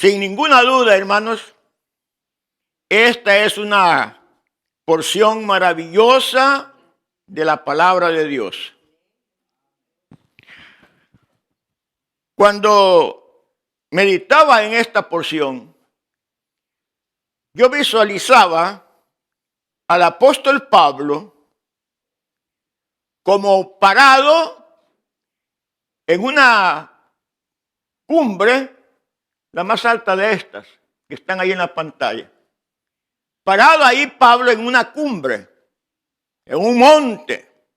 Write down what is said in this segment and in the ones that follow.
Sin ninguna duda, hermanos, esta es una porción maravillosa de la palabra de Dios. Cuando meditaba en esta porción, yo visualizaba al apóstol Pablo como parado en una cumbre, la más alta de estas, que están ahí en la pantalla. Parado ahí Pablo en una cumbre, en un monte,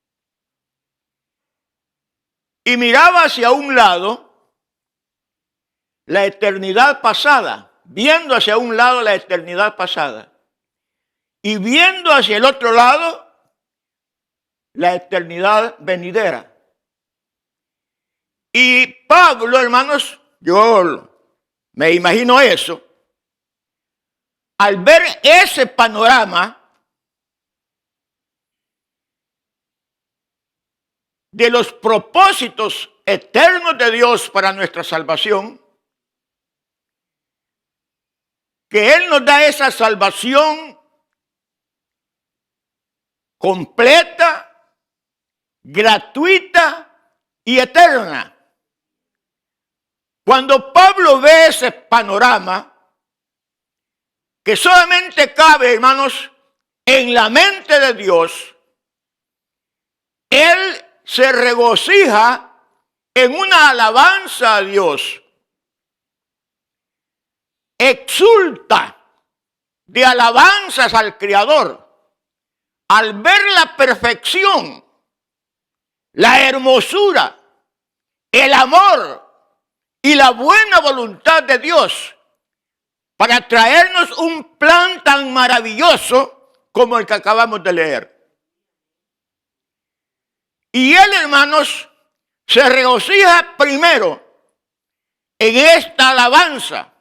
y miraba hacia un lado la eternidad pasada, viendo hacia un lado la eternidad pasada, y viendo hacia el otro lado la eternidad venidera. Y Pablo, hermanos, yo me imagino eso, al ver ese panorama de los propósitos eternos de Dios para nuestra salvación, que Él nos da esa salvación completa, gratuita y eterna. Cuando Pablo ve ese panorama, que solamente cabe, hermanos, en la mente de Dios, Él se regocija en una alabanza a Dios. Exulta de alabanzas al Creador al ver la perfección, la hermosura, el amor y la buena voluntad de Dios para traernos un plan tan maravilloso como el que acabamos de leer. Y él, hermanos, se regocija primero en esta alabanza,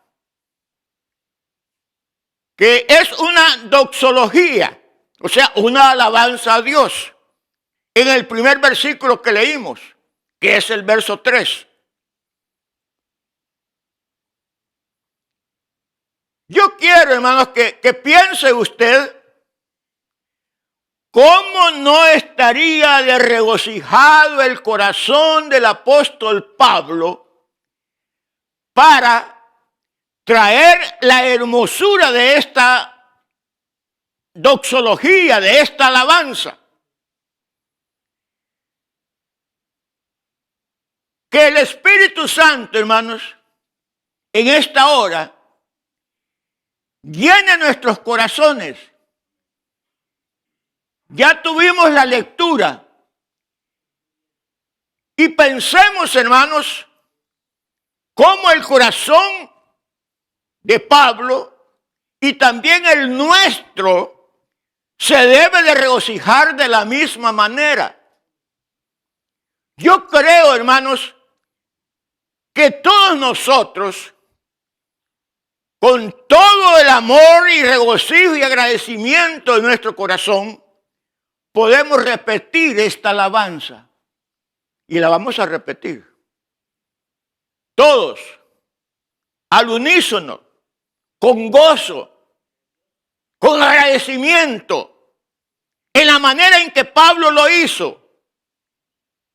que es una doxología, o sea, una alabanza a Dios. En el primer versículo que leímos, que es el verso 3. Yo quiero, hermanos, que piense usted cómo no estaría de regocijado el corazón del apóstol Pablo para traer la hermosura de esta doxología, de esta alabanza. Que el Espíritu Santo, hermanos, en esta hora, llene nuestros corazones. Ya tuvimos la lectura. Y pensemos, hermanos, cómo el corazón de Pablo y también el nuestro se debe de regocijar de la misma manera. Yo creo, hermanos, que todos nosotros, con todo el amor y regocijo y agradecimiento de nuestro corazón, podemos repetir esta alabanza. Y la vamos a repetir. Todos, al unísono, con gozo, con agradecimiento, en la manera en que Pablo lo hizo.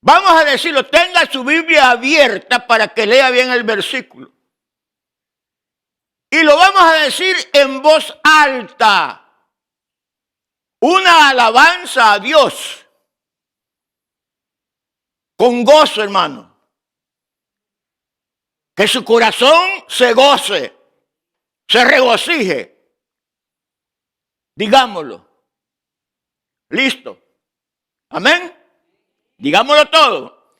Vamos a decirlo, tenga su Biblia abierta para que lea bien el versículo. Y lo vamos a decir en voz alta. Una alabanza a Dios. Con gozo, hermano. Que su corazón se goce, se regocije. Digámoslo. Listo. Amén. Digámoslo todo.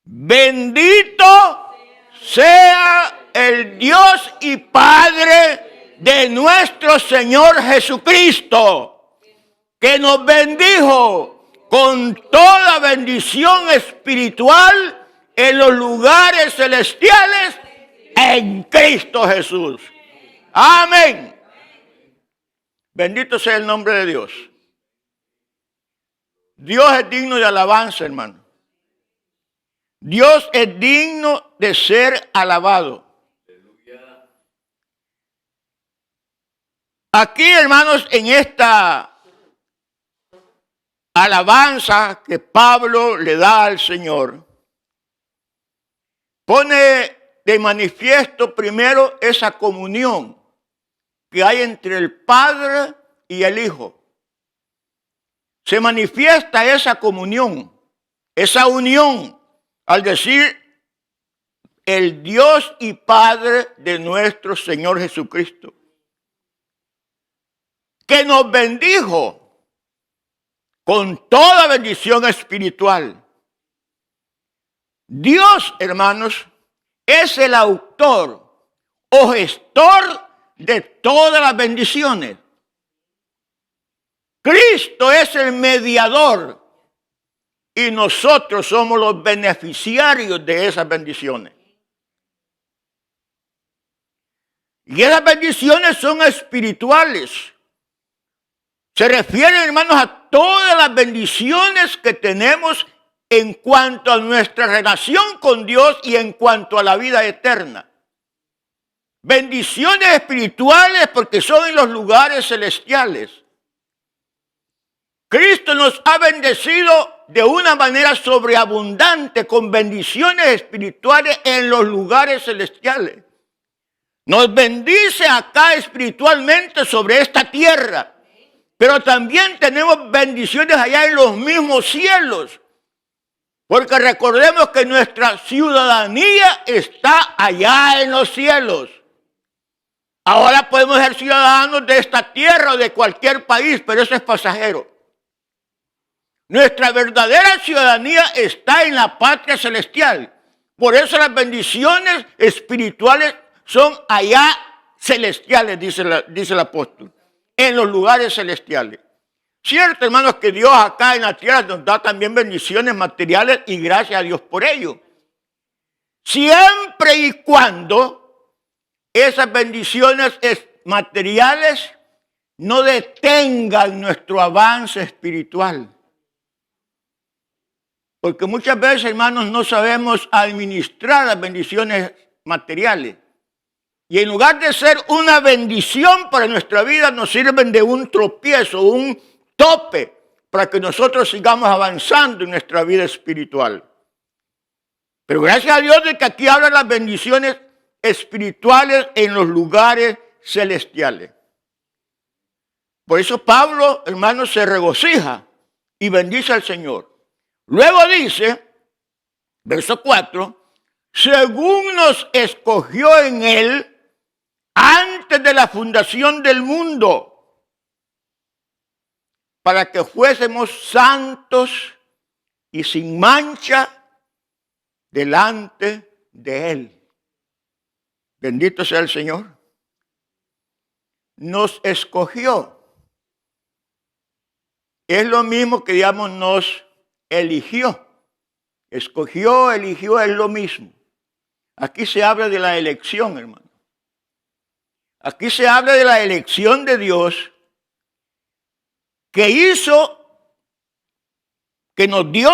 Bendito sea el Dios y Padre de nuestro Señor Jesucristo, que nos bendijo con toda bendición espiritual en los lugares celestiales en Cristo Jesús. Amén. Bendito sea el nombre de Dios. Dios es digno de alabanza, hermano. Dios es digno de ser alabado. Aquí, hermanos, en esta alabanza que Pablo le da al Señor, pone de manifiesto primero esa comunión que hay entre el Padre y el Hijo. Se manifiesta esa comunión, esa unión, al decir el Dios y Padre de nuestro Señor Jesucristo, que nos bendijo con toda bendición espiritual. Dios, hermanos, es el autor o gestor de todas las bendiciones. Cristo es el mediador y nosotros somos los beneficiarios de esas bendiciones. Y esas bendiciones son espirituales. Se refieren, hermanos, a todas las bendiciones que tenemos en cuanto a nuestra relación con Dios y en cuanto a la vida eterna. Bendiciones espirituales porque son en los lugares celestiales. Cristo nos ha bendecido de una manera sobreabundante con bendiciones espirituales en los lugares celestiales. Nos bendice acá espiritualmente sobre esta tierra, pero también tenemos bendiciones allá en los mismos cielos, porque recordemos que nuestra ciudadanía está allá en los cielos. Ahora podemos ser ciudadanos de esta tierra o de cualquier país, pero eso es pasajero. Nuestra verdadera ciudadanía está en la patria celestial. Por eso las bendiciones espirituales son allá celestiales, dice el apóstol, en los lugares celestiales. Cierto, hermanos, que Dios acá en la tierra nos da también bendiciones materiales y gracias a Dios por ello. Siempre y cuando esas bendiciones materiales no detengan nuestro avance espiritual. Porque muchas veces, hermanos, no sabemos administrar las bendiciones materiales. Y en lugar de ser una bendición para nuestra vida, nos sirven de un tropiezo, un tope, para que nosotros sigamos avanzando en nuestra vida espiritual. Pero gracias a Dios de que aquí hablan las bendiciones espirituales en los lugares celestiales. Por eso Pablo, hermanos, se regocija y bendice al Señor. Luego dice, verso 4, según nos escogió en Él antes de la fundación del mundo, para que fuésemos santos y sin mancha delante de Él. Bendito sea el Señor. Nos escogió. Es lo mismo que digamos nos eligió. Escogió, eligió, es lo mismo. Aquí se habla de la elección, hermano. Aquí se habla de la elección de Dios que hizo, que nos dio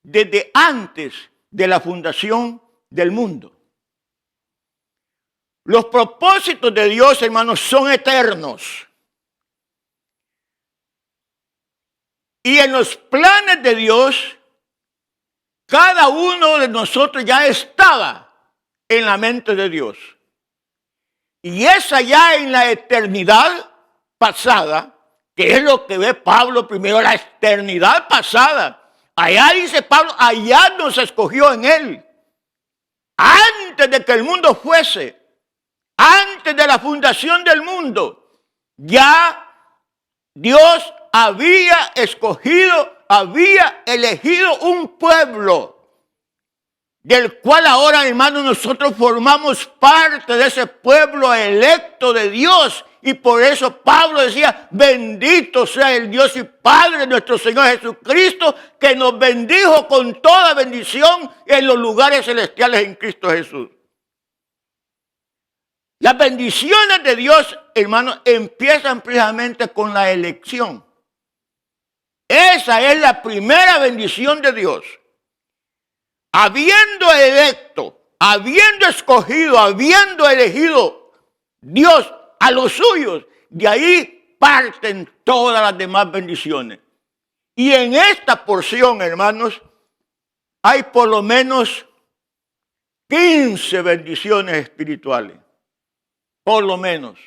desde antes de la fundación del mundo. Los propósitos de Dios, hermanos, son eternos. Y en los planes de Dios, cada uno de nosotros ya estaba en la mente de Dios. Y es allá en la eternidad pasada, que es lo que ve Pablo primero, la eternidad pasada. Allá dice Pablo, allá nos escogió en Él. Antes de que el mundo fuese, antes de la fundación del mundo, ya Dios había escogido, había elegido un pueblo del cual ahora, hermanos, nosotros formamos parte de ese pueblo electo de Dios. Y por eso Pablo decía, bendito sea el Dios y Padre de nuestro Señor Jesucristo, que nos bendijo con toda bendición en los lugares celestiales en Cristo Jesús. Las bendiciones de Dios, hermanos, empiezan precisamente con la elección. Esa es la primera bendición de Dios. Habiendo electo, habiendo escogido, habiendo elegido Dios a los suyos, de ahí parten todas las demás bendiciones. Y en esta porción, hermanos, hay por lo menos 15 bendiciones espirituales. Por lo menos.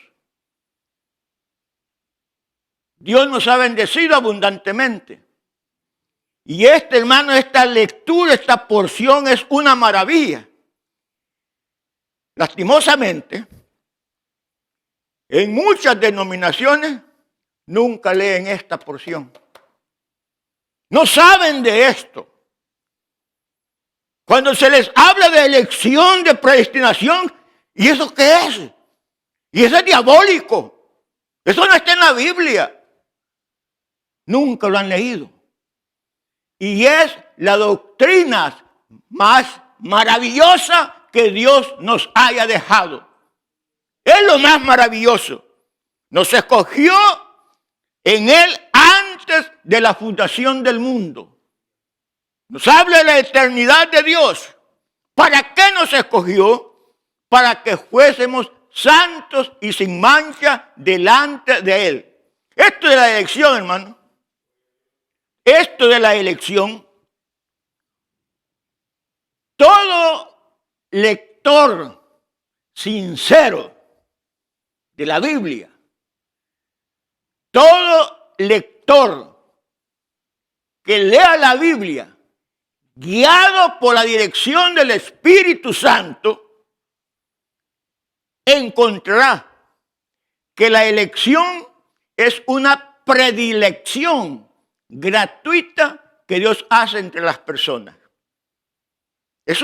Dios nos ha bendecido abundantemente. Y hermano, esta lectura, esta porción es una maravilla. Lastimosamente, en muchas denominaciones nunca leen esta porción. No saben de esto. Cuando se les habla de elección, de predestinación, ¿y eso qué es? Y eso es diabólico. Eso no está en la Biblia. Nunca lo han leído. Y es la doctrina más maravillosa que Dios nos haya dejado. Es lo más maravilloso. Nos escogió en Él antes de la fundación del mundo. Nos habla de la eternidad de Dios. ¿Para qué nos escogió? Para que fuésemos santos y sin mancha delante de Él. Esto de la elección, hermano. Esto de la elección. Todo lector sincero de la Biblia, todo lector que lea la Biblia, guiado por la dirección del Espíritu Santo, encontrará que la elección es una predilección gratuita que Dios hace entre las personas. Es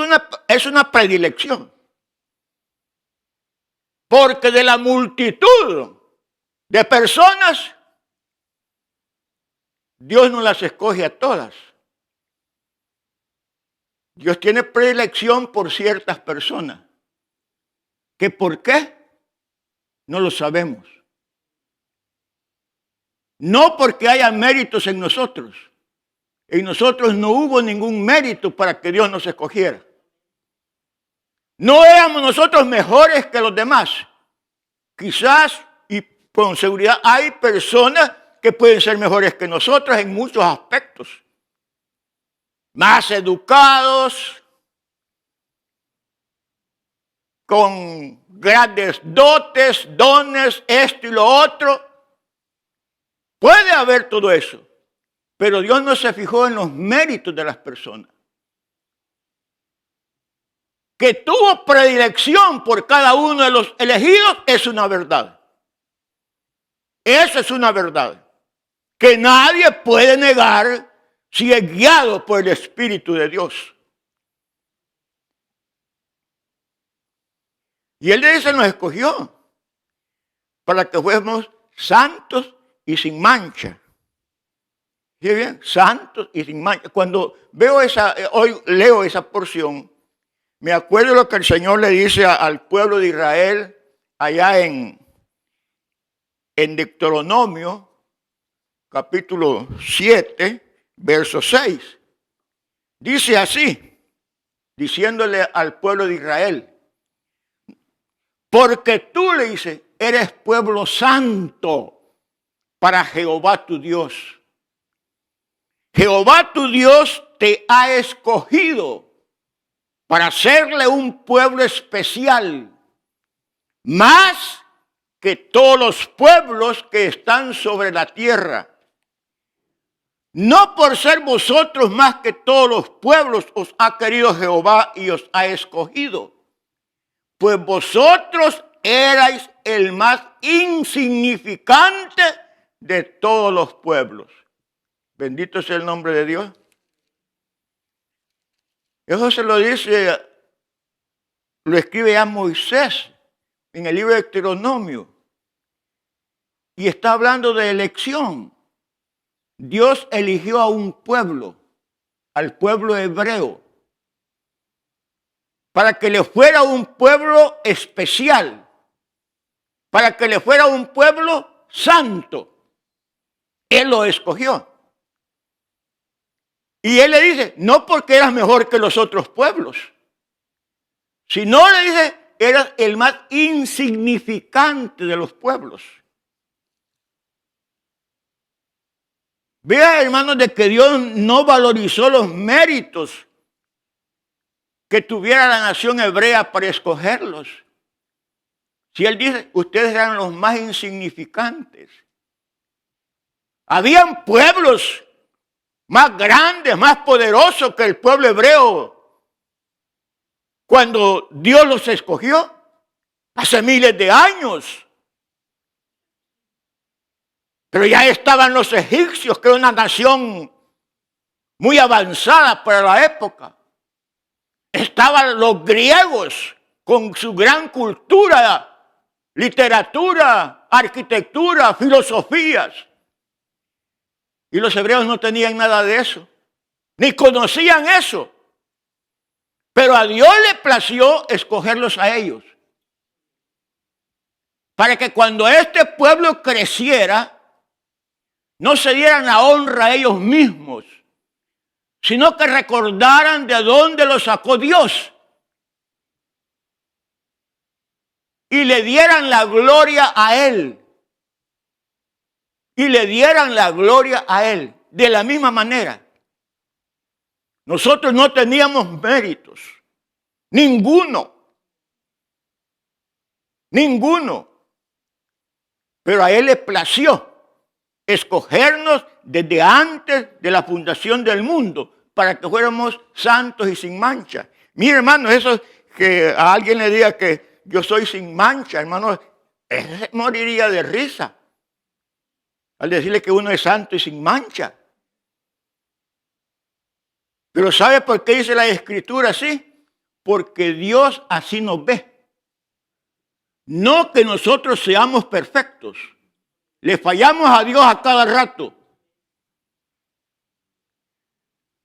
una predilección. Porque de la multitud de personas, Dios no las escoge a todas. Dios tiene predilección por ciertas personas. ¿Que por qué? No lo sabemos. No porque haya méritos en nosotros. En nosotros no hubo ningún mérito para que Dios nos escogiera. No éramos nosotros mejores que los demás. Quizás y con seguridad hay personas que pueden ser mejores que nosotros en muchos aspectos. Más educados, con grandes dotes, dones, esto y lo otro. Puede haber todo eso. Pero Dios no se fijó en los méritos de las personas. Que tuvo predilección por cada uno de los elegidos es una verdad. Eso es una verdad. Que nadie puede negar si es guiado por el Espíritu de Dios. Y Él dice, nos escogió para que fuésemos santos y sin mancha. ¿Sí bien? Santos y sin mancha. Cuando hoy leo esa porción, me acuerdo lo que el Señor le dice al pueblo de Israel allá en Deuteronomio, capítulo 7, verso 6. Dice así, diciéndole al pueblo de Israel, porque tú, le dice, eres pueblo santo para Jehová tu Dios. Jehová tu Dios te ha escogido para hacerle un pueblo especial, más que todos los pueblos que están sobre la tierra. No por ser vosotros más que todos los pueblos os ha querido Jehová y os ha escogido, pues vosotros erais el más insignificante de todos los pueblos. Bendito sea el nombre de Dios. Eso se lo dice, lo escribe ya Moisés en el libro de Deuteronomio. Y está hablando de elección. Dios eligió a un pueblo, al pueblo hebreo, para que le fuera un pueblo especial, para que le fuera un pueblo santo. Él lo escogió. Y Él le dice, no porque eras mejor que los otros pueblos, sino le dice, eras el más insignificante de los pueblos. Vea, hermanos, de que Dios no valorizó los méritos que tuviera la nación hebrea para escogerlos. Si Él dice, ustedes eran los más insignificantes. Habían pueblos más grandes, más poderosos que el pueblo hebreo cuando Dios los escogió hace miles de años. Pero ya estaban los egipcios, que era una nación muy avanzada para la época. Estaban los griegos con su gran cultura, literatura, arquitectura, filosofías. Y los hebreos no tenían nada de eso, ni conocían eso. Pero a Dios le plació escogerlos a ellos, para que cuando este pueblo creciera, no se dieran la honra a ellos mismos, sino que recordaran de dónde los sacó Dios y le dieran la gloria a Él. Y le dieran la gloria a Él. De la misma manera, nosotros no teníamos méritos, ninguno, pero a Él le plació escogernos desde antes de la fundación del mundo para que fuéramos santos y sin mancha. Mi hermano, eso que a alguien le diga que yo soy sin mancha, hermano, él moriría de risa al decirle que uno es santo y sin mancha. Pero ¿sabe por qué dice la Escritura así? Porque Dios así nos ve. No que nosotros seamos perfectos. Le fallamos a Dios a cada rato.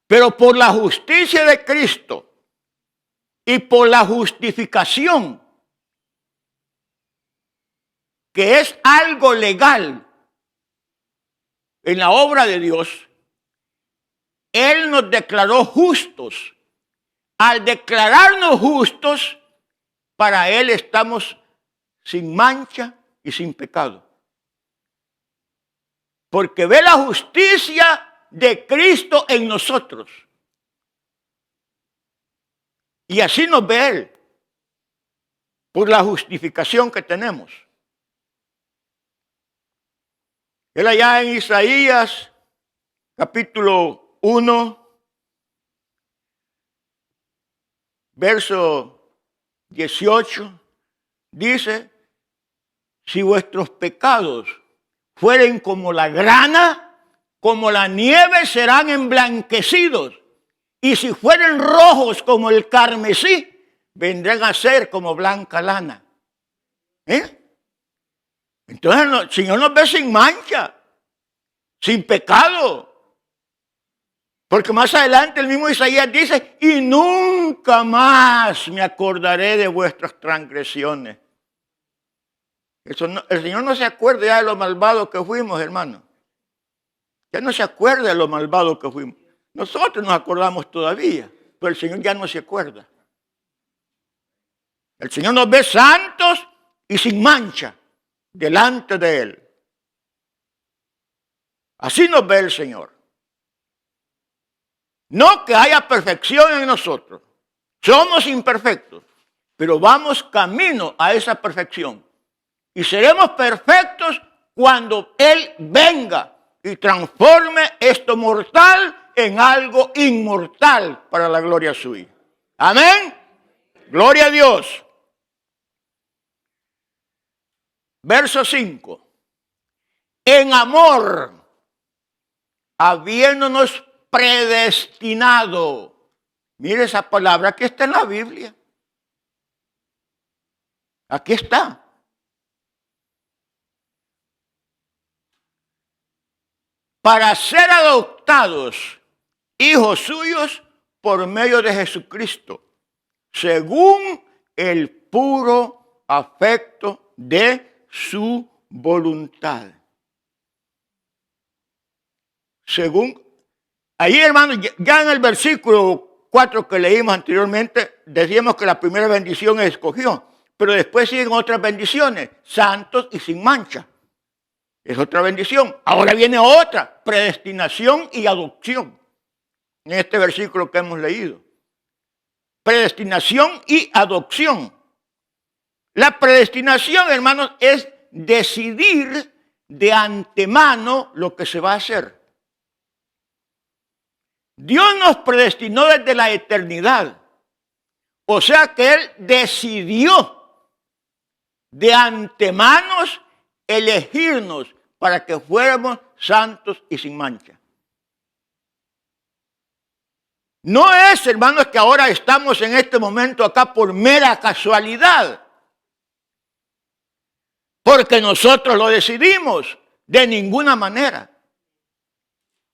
Pero por la justicia de Cristo y por la justificación, que es algo legal en la obra de Dios, Él nos declaró justos. Al declararnos justos, para Él estamos sin mancha y sin pecado. Porque ve la justicia de Cristo en nosotros. Y así nos ve Él, por la justificación que tenemos. Él allá en Isaías, capítulo 1, verso 18, dice, si vuestros pecados fueren como la grana, como la nieve serán emblanquecidos. Y si fueren rojos como el carmesí, vendrán a ser como blanca lana. Entonces el Señor nos ve sin mancha, sin pecado. Porque más adelante el mismo Isaías dice, y nunca más me acordaré de vuestras transgresiones. El Señor no se acuerda ya de lo malvado que fuimos, hermano. Ya no se acuerda de lo malvado que fuimos. Nosotros nos acordamos todavía, pero el Señor ya no se acuerda. El Señor nos ve santos y sin mancha delante de Él. Así nos ve el Señor. No que haya perfección en nosotros. Somos imperfectos, pero vamos camino a esa perfección. Y seremos perfectos cuando Él venga y transforme esto mortal en algo inmortal para la gloria suya. Amén. Gloria a Dios. Verso 5. En amor, habiéndonos predestinado. Mire esa palabra que está en la Biblia. Aquí está. Para ser adoptados hijos suyos por medio de Jesucristo, según el puro afecto de su voluntad. Según, ahí hermano, ya en el versículo 4 que leímos anteriormente, decíamos que la primera bendición escogió, pero después siguen otras bendiciones, santos y sin mancha. Es otra bendición. Ahora viene otra, predestinación y adopción. En este versículo que hemos leído. Predestinación y adopción. La predestinación, hermanos, es decidir de antemano lo que se va a hacer. Dios nos predestinó desde la eternidad. O sea que Él decidió de antemano elegirnos para que fuéramos santos y sin mancha. No es, hermanos, que ahora estamos en este momento acá por mera casualidad. Porque nosotros lo decidimos, de ninguna manera.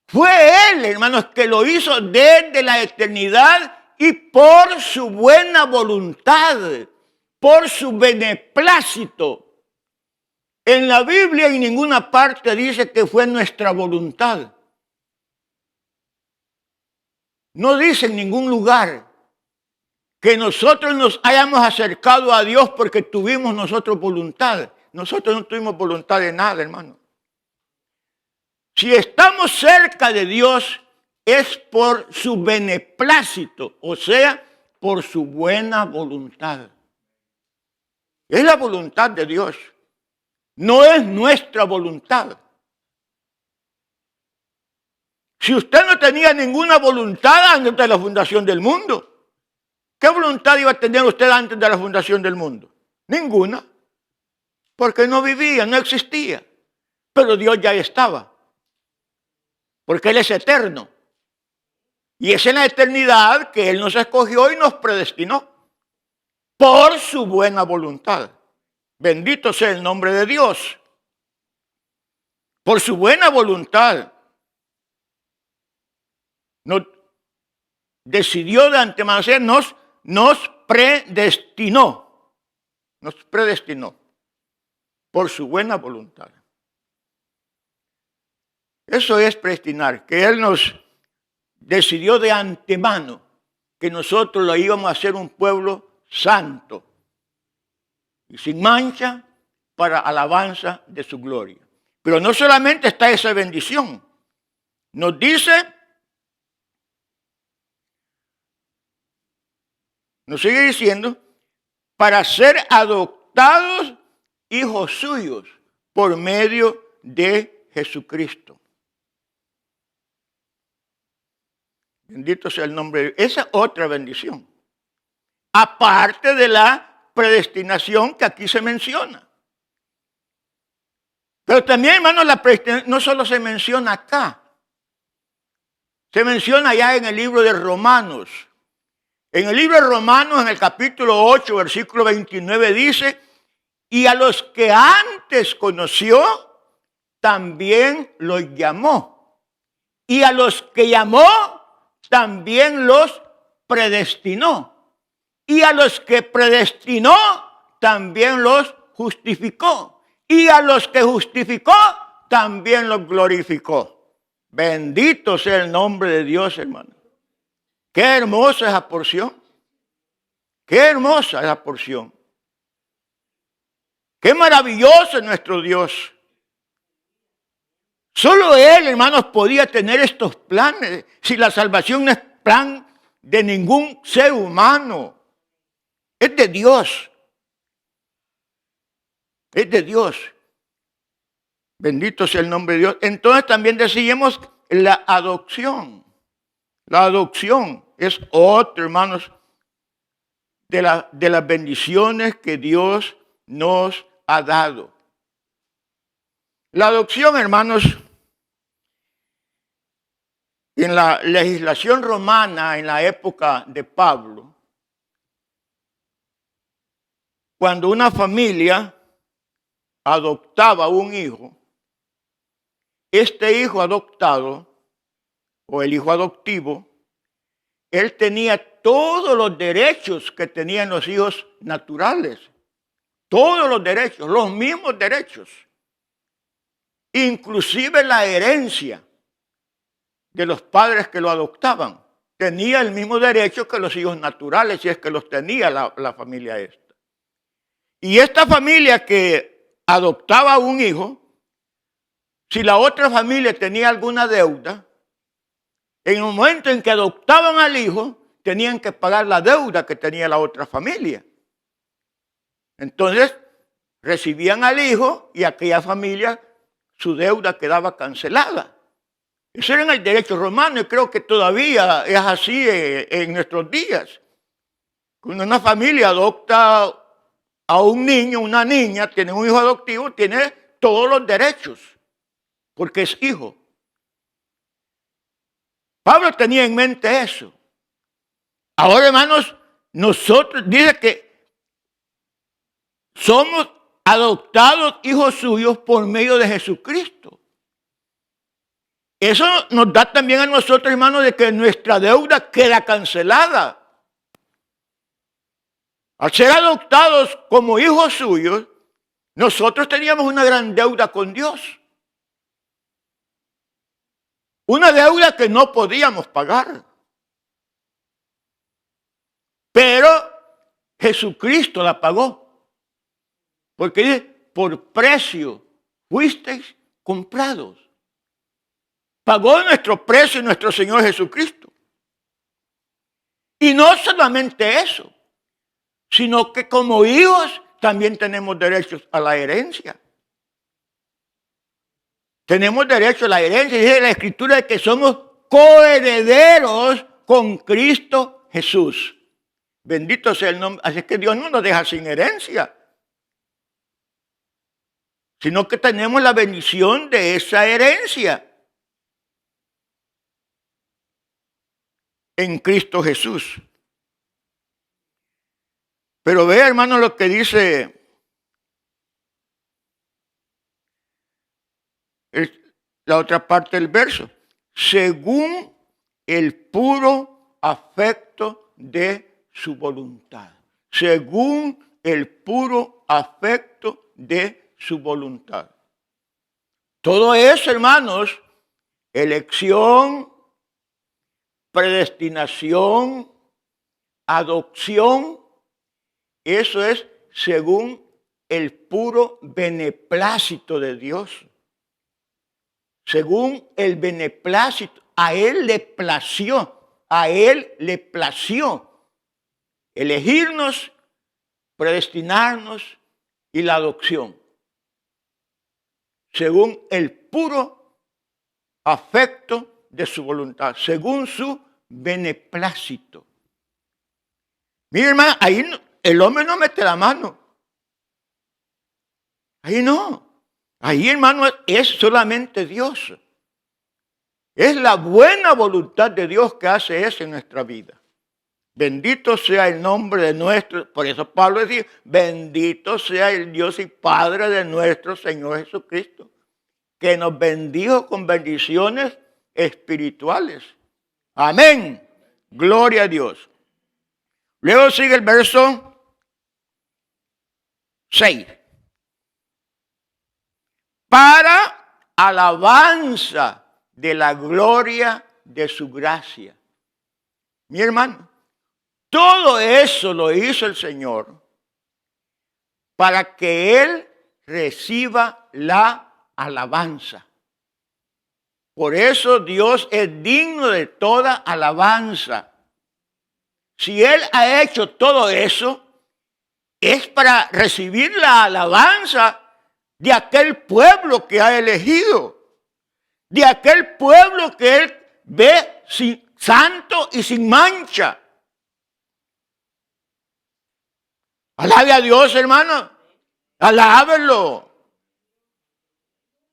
Fue Él, hermanos, que lo hizo desde la eternidad y por su buena voluntad, por su beneplácito. En la Biblia en ninguna parte dice que fue nuestra voluntad. No dice en ningún lugar que nosotros nos hayamos acercado a Dios porque tuvimos nosotros voluntad. Nosotros no tuvimos voluntad de nada, hermano. Si estamos cerca de Dios es por su beneplácito, o sea, por su buena voluntad. Es la voluntad de Dios, no es nuestra voluntad. Si usted no tenía ninguna voluntad antes de la fundación del mundo, ¿qué voluntad iba a tener usted antes de la fundación del mundo? Ninguna, porque no vivía, no existía, pero Dios ya estaba. Porque Él es eterno. Y es en la eternidad que Él nos escogió y nos predestinó. Por su buena voluntad. Bendito sea el nombre de Dios. Por su buena voluntad. Nos decidió de antemano, nos predestinó. Nos predestinó. Por su buena voluntad. Eso es predestinar, que Él nos decidió de antemano que nosotros lo íbamos a hacer un pueblo santo y sin mancha para alabanza de su gloria. Pero no solamente está esa bendición, nos dice, nos sigue diciendo, para ser adoptados hijos suyos por medio de Jesucristo. Bendito sea el nombre de Dios. Esa es otra bendición. Aparte de la predestinación que aquí se menciona. Pero también, hermanos, la predestinación no solo se menciona acá. Se menciona ya en el libro de Romanos. En el libro de Romanos, en el capítulo 8, versículo 29, dice, y a los que antes conoció, también los llamó. Y a los que llamó, también los predestinó. Y a los que predestinó, también los justificó. Y a los que justificó, también los glorificó. Bendito sea el nombre de Dios, hermano. Qué hermosa esa porción. Qué hermosa esa porción. Qué maravilloso es nuestro Dios. Solo Él, hermanos, podía tener estos planes. Si la salvación no es plan de ningún ser humano, es de Dios. Es de Dios. Bendito sea el nombre de Dios. Entonces también decíamos la adopción. La adopción es otro, hermanos, de las bendiciones que Dios nos ha dado. La adopción, hermanos, en la legislación romana, en la época de Pablo, cuando una familia adoptaba un hijo, este hijo adoptado, o el hijo adoptivo, él tenía todos los derechos que tenían los hijos naturales. Todos los derechos, los mismos derechos. Inclusive la herencia de los padres que lo adoptaban. Tenía el mismo derecho que los hijos naturales, si es que los tenía la familia esta. Y esta familia que adoptaba un hijo, si la otra familia tenía alguna deuda, en el momento en que adoptaban al hijo, tenían que pagar la deuda que tenía la otra familia. Entonces, recibían al hijo y aquella familia, su deuda quedaba cancelada. Eso era en el derecho romano y creo que todavía es así en nuestros días. Cuando una familia adopta a un niño, una niña, tiene un hijo adoptivo, tiene todos los derechos, porque es hijo. Pablo tenía en mente eso. Ahora, hermanos, nosotros, dice que somos adoptados hijos suyos por medio de Jesucristo. Eso nos da también a nosotros, hermanos, de que nuestra deuda queda cancelada. Al ser adoptados como hijos suyos, nosotros teníamos una gran deuda con Dios. Una deuda que no podíamos pagar. Pero Jesucristo la pagó. Porque dice, por precio fuisteis comprados. Pagó nuestro precio nuestro Señor Jesucristo. Y no solamente eso, sino que como hijos también tenemos derechos a la herencia. Tenemos derecho a la herencia. Dice la Escritura de que somos coherederos con Cristo Jesús. Bendito sea el nombre. Así es que Dios no nos deja sin herencia, sino que tenemos la bendición de esa herencia en Cristo Jesús. Pero vea, hermano, lo que dice la otra parte del verso. Según el puro afecto de su voluntad. Según el puro afecto de su voluntad. Todo eso, hermanos, elección, predestinación, adopción, eso es según el puro beneplácito de Dios. Según el beneplácito, a Él le plació elegirnos, predestinarnos y la adopción. Según el puro afecto de su voluntad, según su beneplácito. Mira, hermano, ahí el hombre no mete la mano. Ahí no. Ahí, hermano, es solamente Dios. Es la buena voluntad de Dios que hace eso en nuestra vida. Bendito sea el nombre de nuestro, por eso Pablo decía, bendito sea el Dios y Padre de nuestro Señor Jesucristo, que nos bendijo con bendiciones espirituales. Amén. Gloria a Dios. Luego sigue el verso 6. Para alabanza de la gloria de su gracia. Mi hermano, todo eso lo hizo el Señor para que Él reciba la alabanza. Por eso Dios es digno de toda alabanza. Si Él ha hecho todo eso, es para recibir la alabanza de aquel pueblo que ha elegido, de aquel pueblo que Él ve santo y sin mancha. Alabe a Dios, hermano. Alábelo.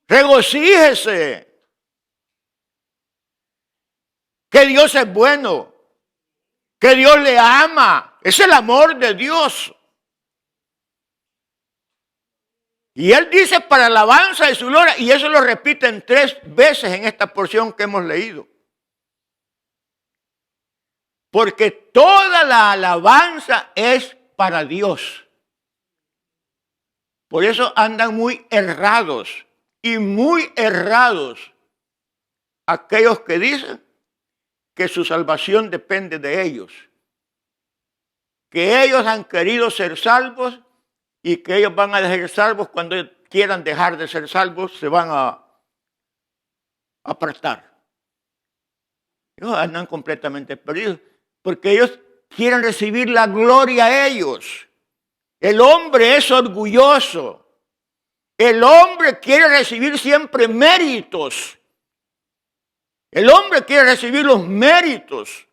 Regocíjese. Que Dios es bueno. Que Dios le ama. Es el amor de Dios. Y Él dice para alabanza de su gloria, y eso lo repiten 3 veces en esta porción que hemos leído. Porque toda la alabanza es para Dios. Por eso andan muy errados y muy errados aquellos que dicen que su salvación depende de ellos. Que ellos han querido ser salvos y que ellos van a ser salvos cuando quieran dejar de ser salvos, se van a apartar. Ellos andan completamente perdidos, porque ellos quieren recibir la gloria a ellos. El hombre es orgulloso. El hombre quiere recibir siempre méritos. El hombre quiere recibir los méritos.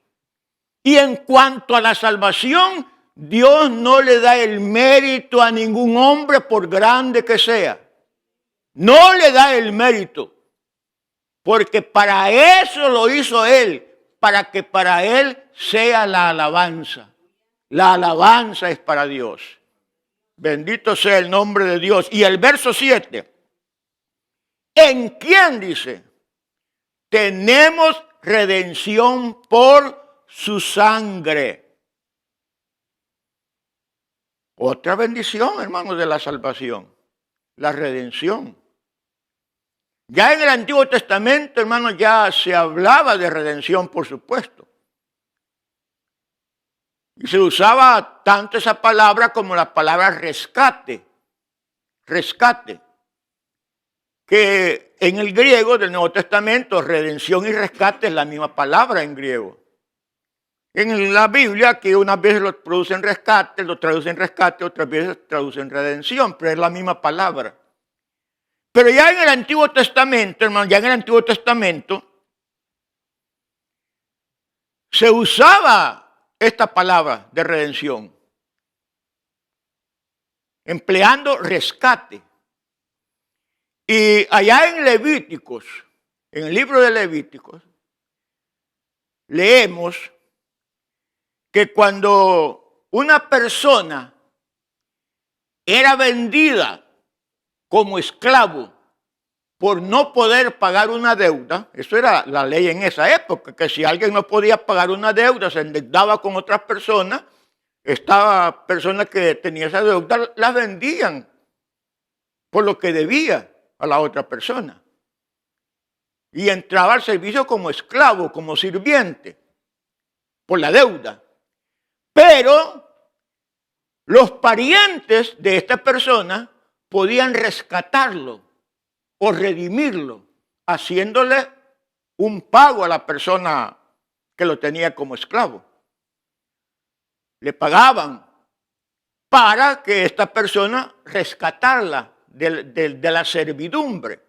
Y en cuanto a la salvación, Dios no le da el mérito a ningún hombre por grande que sea. No le da el mérito. Porque para eso lo hizo Él. Para que para Él sea la alabanza. La alabanza es para Dios. Bendito sea el nombre de Dios. Y el verso 7. ¿En quién dice? Tenemos redención por su sangre. Otra bendición, hermanos, de la salvación. La redención. Ya en el Antiguo Testamento, hermanos, ya se hablaba de redención, por supuesto. Y se usaba tanto esa palabra como la palabra rescate. Rescate. Que en el griego del Nuevo Testamento, redención y rescate es la misma palabra en griego. En la Biblia, que unas veces lo traducen rescate, otras veces traducen redención, pero es la misma palabra. Pero ya en el Antiguo Testamento, hermano, se usaba esta palabra de redención, empleando rescate. Y allá en Levíticos, en el libro de Levíticos, leemos que cuando una persona era vendida como esclavo por no poder pagar una deuda, eso era la ley en esa época, que si alguien no podía pagar una deuda, se endeudaba con otras personas, esta persona que tenía esa deuda la vendían por lo que debía a la otra persona. Y entraba al servicio como esclavo, como sirviente, por la deuda. Pero los parientes de esta persona podían rescatarlo o redimirlo, haciéndole un pago a la persona que lo tenía como esclavo. Le pagaban para que esta persona rescatarla de la servidumbre.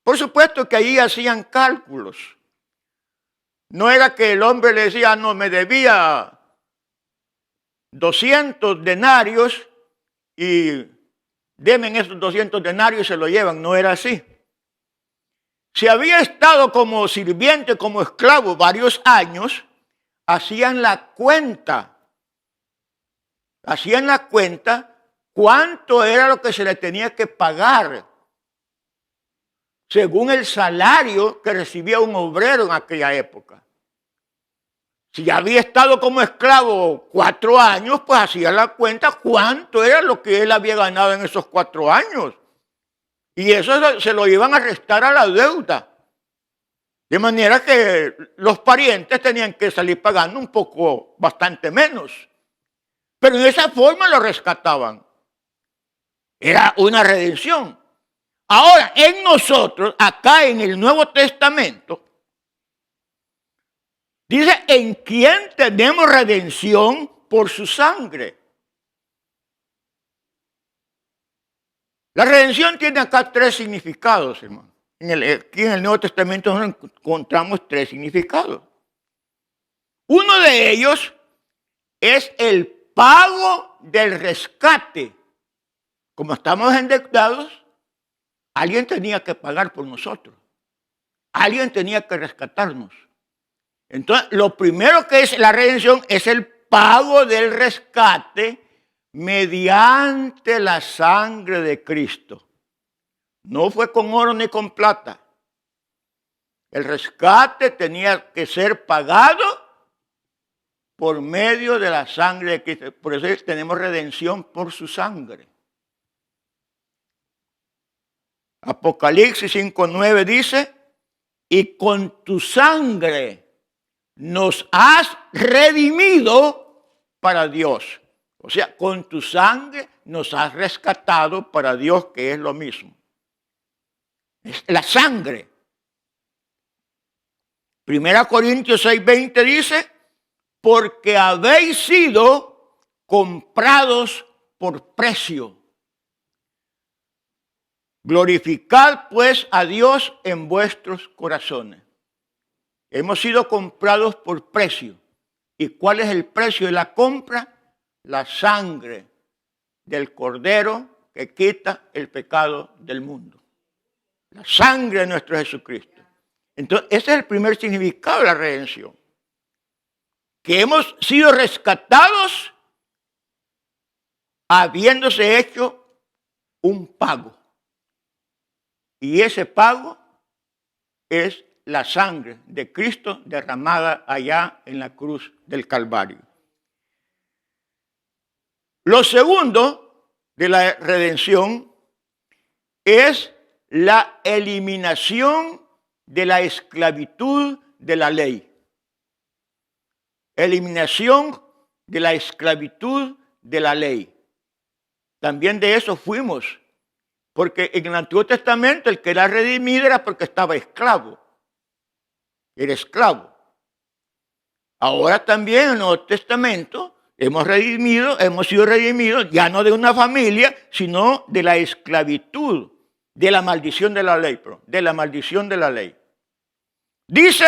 Por supuesto que ahí hacían cálculos. No era que el hombre le decía, no, me debía 200 denarios y denme esos 200 denarios y se lo llevan. No era así. Si había estado como sirviente, como esclavo varios años, hacían la cuenta cuánto era lo que se le tenía que pagar según el salario que recibía un obrero en aquella época. Si había estado como esclavo 4 años, pues hacía la cuenta cuánto era lo que él había ganado en esos 4 años. Y eso se lo iban a restar a la deuda. De manera que los parientes tenían que salir pagando un poco, bastante menos. Pero en esa forma lo rescataban. Era una redención. Ahora, en nosotros, acá en el Nuevo Testamento, dice, ¿en quién tenemos redención por su sangre? La redención tiene acá 3 significados, hermano. Aquí en el Nuevo Testamento encontramos 3 significados. Uno de ellos es el pago del rescate. Como estamos endeudados, alguien tenía que pagar por nosotros. Alguien tenía que rescatarnos. Entonces, lo primero que es la redención es el pago del rescate mediante la sangre de Cristo. No fue con oro ni con plata. El rescate tenía que ser pagado por medio de la sangre de Cristo. Por eso tenemos redención por su sangre. Apocalipsis 5:9 dice, y con tu sangre nos has redimido para Dios. O sea, con tu sangre nos has rescatado para Dios, que es lo mismo. Es la sangre. Primera Corintios 6:20 dice, porque habéis sido comprados por precio. Glorificad pues a Dios en vuestros corazones. Hemos sido comprados por precio. ¿Y cuál es el precio de la compra? La sangre del Cordero que quita el pecado del mundo. La sangre de nuestro Jesucristo. Entonces, ese es el primer significado de la redención. Que hemos sido rescatados habiéndose hecho un pago. Y ese pago es la sangre de Cristo derramada allá en la cruz del Calvario. Lo segundo de la redención es la eliminación de la esclavitud de la ley. Eliminación de la esclavitud de la ley. También de eso fuimos, porque en el Antiguo Testamento el que era redimido era porque estaba esclavo. Era esclavo. Ahora también en el Nuevo Testamento hemos sido redimidos ya no de una familia, sino de la esclavitud, de la maldición de la ley, de la maldición de la ley. Dice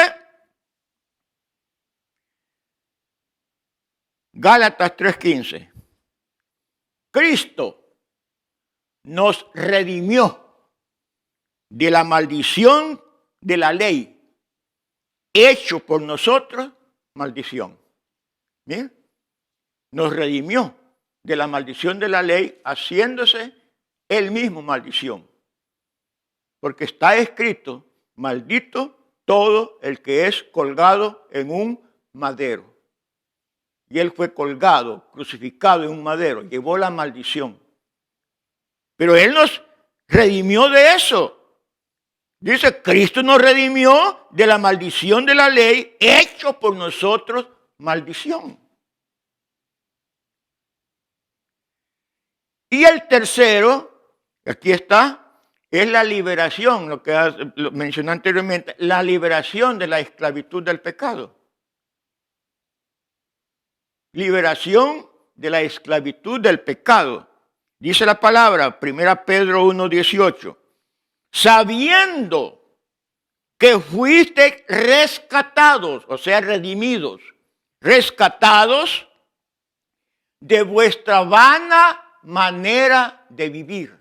Gálatas 3:15, Cristo nos redimió de la maldición de la ley, hecho por nosotros maldición. ¿Bien? Nos redimió de la maldición de la ley, haciéndose él mismo maldición. Porque está escrito, maldito todo el que es colgado en un madero. Y él fue colgado, crucificado en un madero, llevó la maldición. Pero él nos redimió de eso. Dice, Cristo nos redimió de la maldición de la ley, hecho por nosotros maldición. Y el tercero, aquí está, es la liberación, lo que mencioné anteriormente, la liberación de la esclavitud del pecado. Liberación de la esclavitud del pecado. Dice la palabra, 1 Pedro 1:18, sabiendo que fuiste rescatados, o sea, redimidos, rescatados de vuestra vana manera de vivir.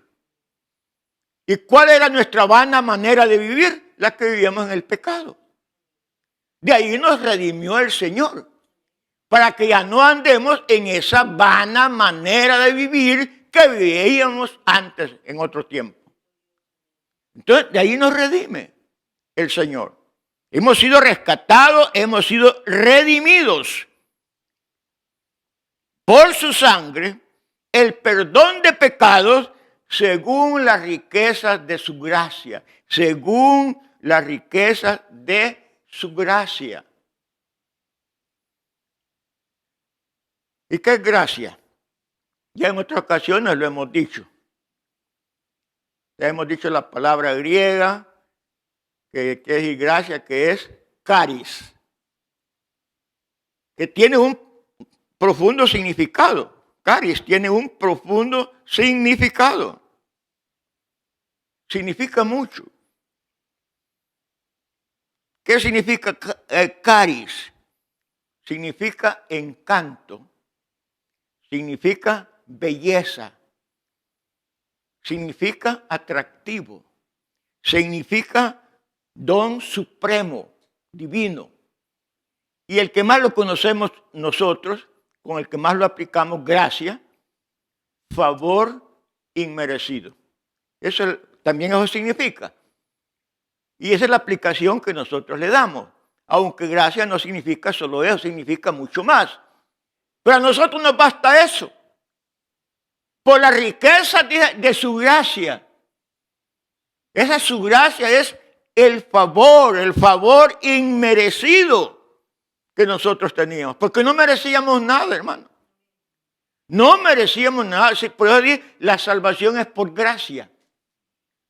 ¿Y cuál era nuestra vana manera de vivir? La que vivíamos en el pecado. De ahí nos redimió el Señor, para que ya no andemos en esa vana manera de vivir que vivíamos antes, en otro tiempo. Entonces, de ahí nos redime el Señor. Hemos sido rescatados, hemos sido redimidos por su sangre, el perdón de pecados según las riquezas de su gracia, según las riquezas de su gracia. ¿Y qué es gracia? Ya en otras ocasiones lo hemos dicho. Ya hemos dicho la palabra griega, que es gracia, que es caris, que tiene un profundo significado. Caris tiene un profundo significado. Significa mucho. ¿Qué significa caris? Significa encanto, significa belleza, significa atractivo, significa don supremo, divino. Y el que más lo conocemos nosotros, con el que más lo aplicamos, gracia, favor inmerecido. Eso también eso significa. Y esa es la aplicación que nosotros le damos. Aunque gracia no significa solo eso, significa mucho más. Pero a nosotros nos basta eso. Por la riqueza de su gracia. Esa su gracia es el favor inmerecido que nosotros teníamos. Porque no merecíamos nada, hermano. No merecíamos nada. Por eso dije, la salvación es por gracia.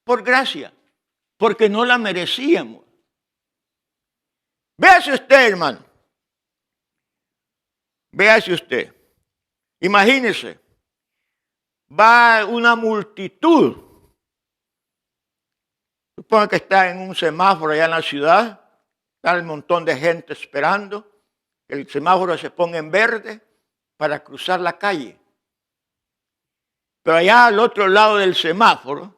Por gracia. Porque no la merecíamos. Véase usted, hermano. Véase usted. Imagínese. Va una multitud. Supongo que está en un semáforo allá en la ciudad. Está un montón de gente esperando. El semáforo se ponga en verde para cruzar la calle. Pero allá al otro lado del semáforo,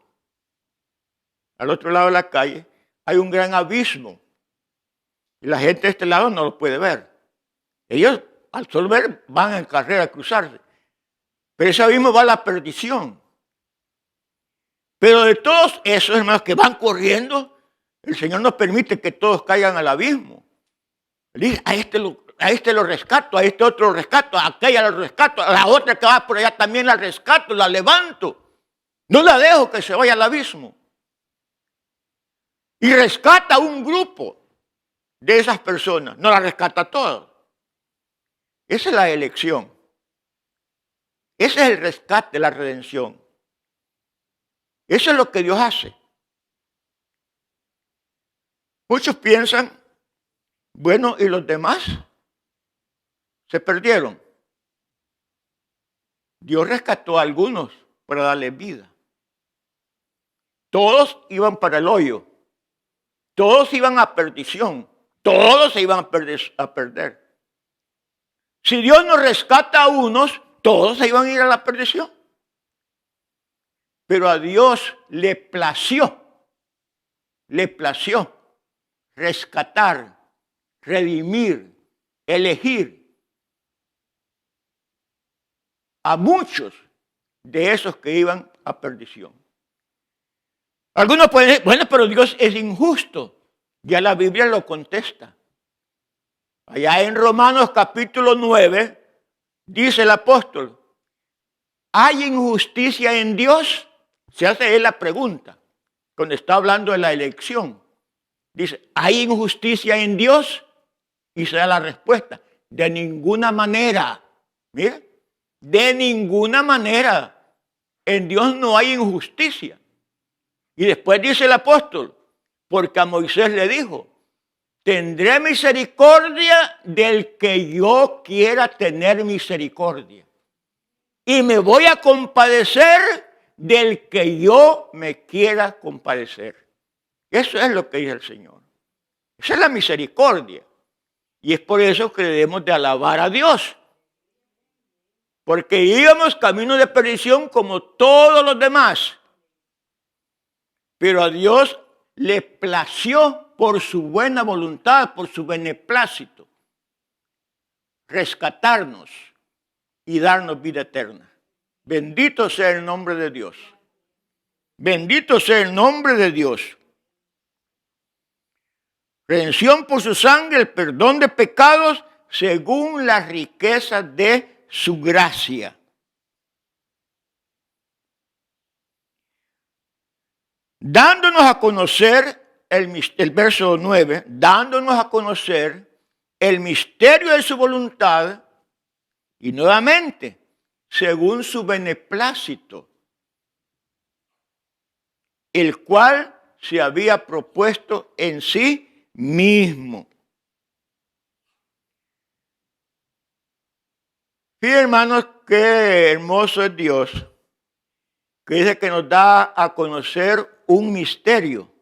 al otro lado de la calle, hay un gran abismo. Y la gente de este lado no lo puede ver. Ellos, al solo ver, van en carrera a cruzarse. Pero ese abismo va a la perdición. Pero de todos esos hermanos que van corriendo, el Señor no permite que todos caigan al abismo. Dice, a este lo rescato, a este otro lo rescato, a aquella lo rescato, a la otra que va por allá también la rescato, la levanto. No la dejo que se vaya al abismo. Y rescata a un grupo de esas personas, no la rescata a todas. Esa es la elección. Ese es el rescate, la redención. Eso es lo que Dios hace. Muchos piensan, bueno, ¿y los demás? Se perdieron. Dios rescató a algunos para darles vida. Todos iban para el hoyo. Todos iban a perdición. Todos se iban a perder. Si Dios nos rescata a unos, todos se iban a ir a la perdición. Pero a Dios le plació rescatar, redimir, elegir a muchos de esos que iban a perdición. Algunos pueden decir, bueno, pero Dios es injusto. Ya la Biblia lo contesta. Allá en Romanos capítulo 9 dice el apóstol, ¿hay injusticia en Dios? Se hace él la pregunta cuando está hablando de la elección. Dice, ¿hay injusticia en Dios? Y se da la respuesta, de ninguna manera. Mire, de ninguna manera. En Dios no hay injusticia. Y después dice el apóstol, porque a Moisés le dijo, tendré misericordia del que yo quiera tener misericordia. Y me voy a compadecer del que yo me quiera compadecer. Eso es lo que dice el Señor. Esa es la misericordia. Y es por eso que debemos de alabar a Dios. Porque íbamos camino de perdición como todos los demás. Pero a Dios le plació por su buena voluntad, por su beneplácito, rescatarnos y darnos vida eterna. Bendito sea el nombre de Dios. Bendito sea el nombre de Dios. Redención por su sangre, el perdón de pecados, según las riquezas de su gracia. Dándonos a conocer, el verso 9, dándonos a conocer el misterio de su voluntad, y nuevamente, según su beneplácito, el cual se había propuesto en sí mismo. Fíjense, hermanos, qué hermoso es Dios, que dice que nos da a conocer un misterio.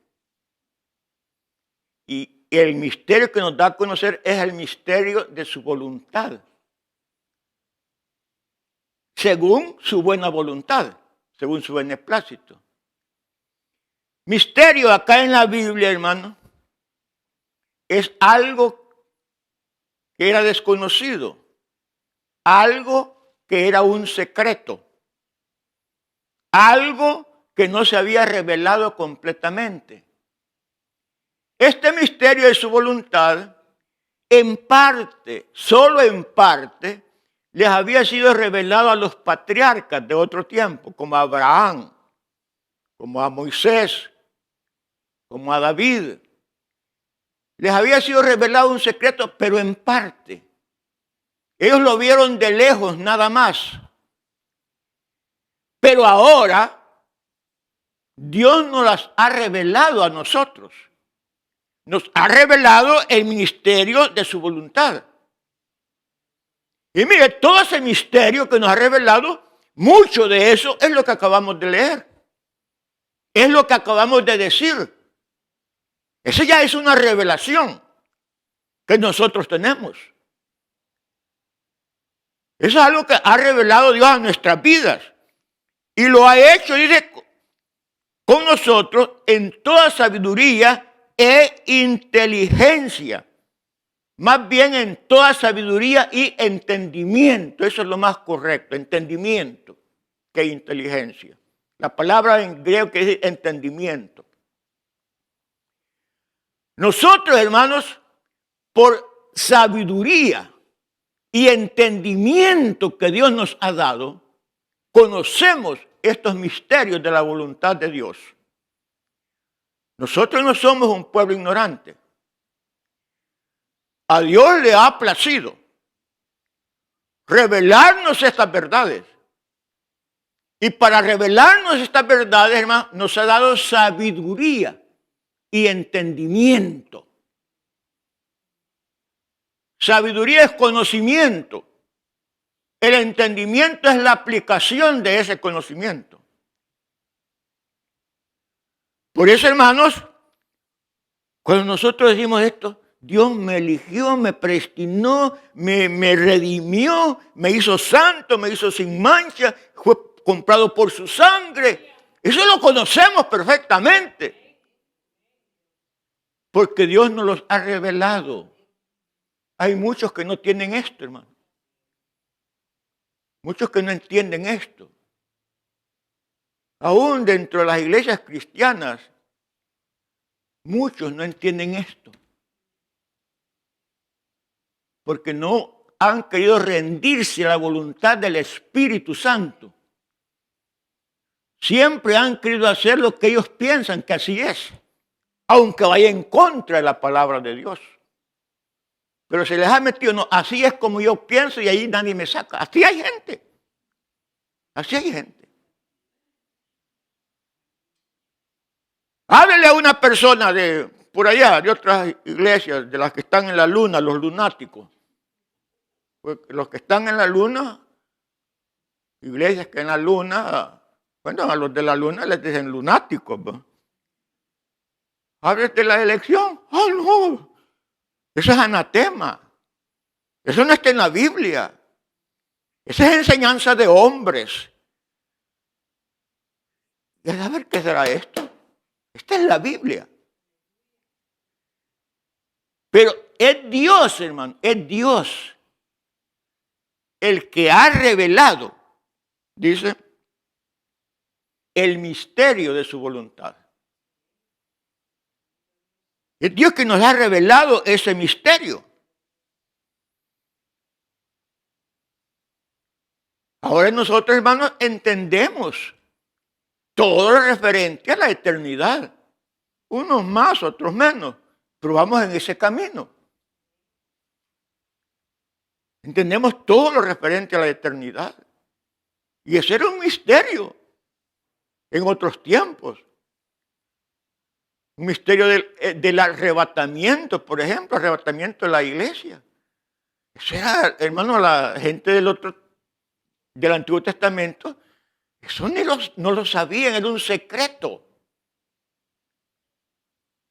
Y el misterio que nos da a conocer es el misterio de su voluntad. Según su buena voluntad, según su beneplácito. Misterio acá en la Biblia, hermano, es algo que era desconocido, algo que era un secreto, algo que no se había revelado completamente. Este misterio de su voluntad, en parte, solo en parte, les había sido revelado a los patriarcas de otro tiempo, como a Abraham, como a Moisés, como a David. Les había sido revelado un secreto, pero en parte. Ellos lo vieron de lejos nada más. Pero ahora Dios nos las ha revelado a nosotros. nos ha revelado el misterio de su voluntad. Y mire, todo ese misterio que nos ha revelado, mucho de eso es lo que acabamos de leer. Es lo que acabamos de decir. Esa ya es una revelación que nosotros tenemos. Eso es algo que ha revelado Dios a nuestras vidas. Y lo ha hecho, dice, con nosotros en toda sabiduría e inteligencia. Más bien en toda sabiduría y entendimiento. Eso es lo más correcto, entendimiento que inteligencia. La palabra en griego que dice entendimiento. Nosotros, hermanos, por sabiduría y entendimiento que Dios nos ha dado, conocemos estos misterios de la voluntad de Dios. Nosotros no somos un pueblo ignorante. A Dios le ha placido revelarnos estas verdades. Y para revelarnos estas verdades, hermanos, nos ha dado sabiduría y entendimiento. Sabiduría es conocimiento. El entendimiento es la aplicación de ese conocimiento. Por eso, hermanos, cuando nosotros decimos esto, Dios me eligió, me predestinó, me redimió, me hizo santo, me hizo sin mancha, fue comprado por su sangre. Eso lo conocemos perfectamente. Porque Dios nos los ha revelado. Hay muchos que no tienen esto, hermano. Muchos que no entienden esto. Aún dentro de las iglesias cristianas, muchos no entienden esto. Porque no han querido rendirse a la voluntad del Espíritu Santo. Siempre han querido hacer lo que ellos piensan que así es, aunque vaya en contra de la palabra de Dios. Pero se les ha metido, no, así es como yo pienso y ahí nadie me saca. Así hay gente. Así hay gente. Háblele a una persona de por allá, de otras iglesias, de las que están en la luna, los lunáticos. Porque los que están en la luna, iglesias que en la luna, bueno, a los de la luna les dicen lunáticos. Háblele de la elección. ¡Oh, no! Eso es anatema. Eso no está en la Biblia. Esa es enseñanza de hombres. Y a ver qué será esto. Esta es la Biblia. Pero es Dios, hermano, es Dios el que ha revelado, dice, el misterio de su voluntad. Es Dios que nos ha revelado ese misterio. Ahora nosotros, hermanos, entendemos todo lo referente a la eternidad. Unos más, otros menos, pero vamos en ese camino. Entendemos todo lo referente a la eternidad. Y ese era un misterio en otros tiempos. Un misterio del arrebatamiento, por ejemplo, arrebatamiento de la iglesia. Eso era, hermano, la gente del Antiguo Testamento, eso no lo sabían, era un secreto.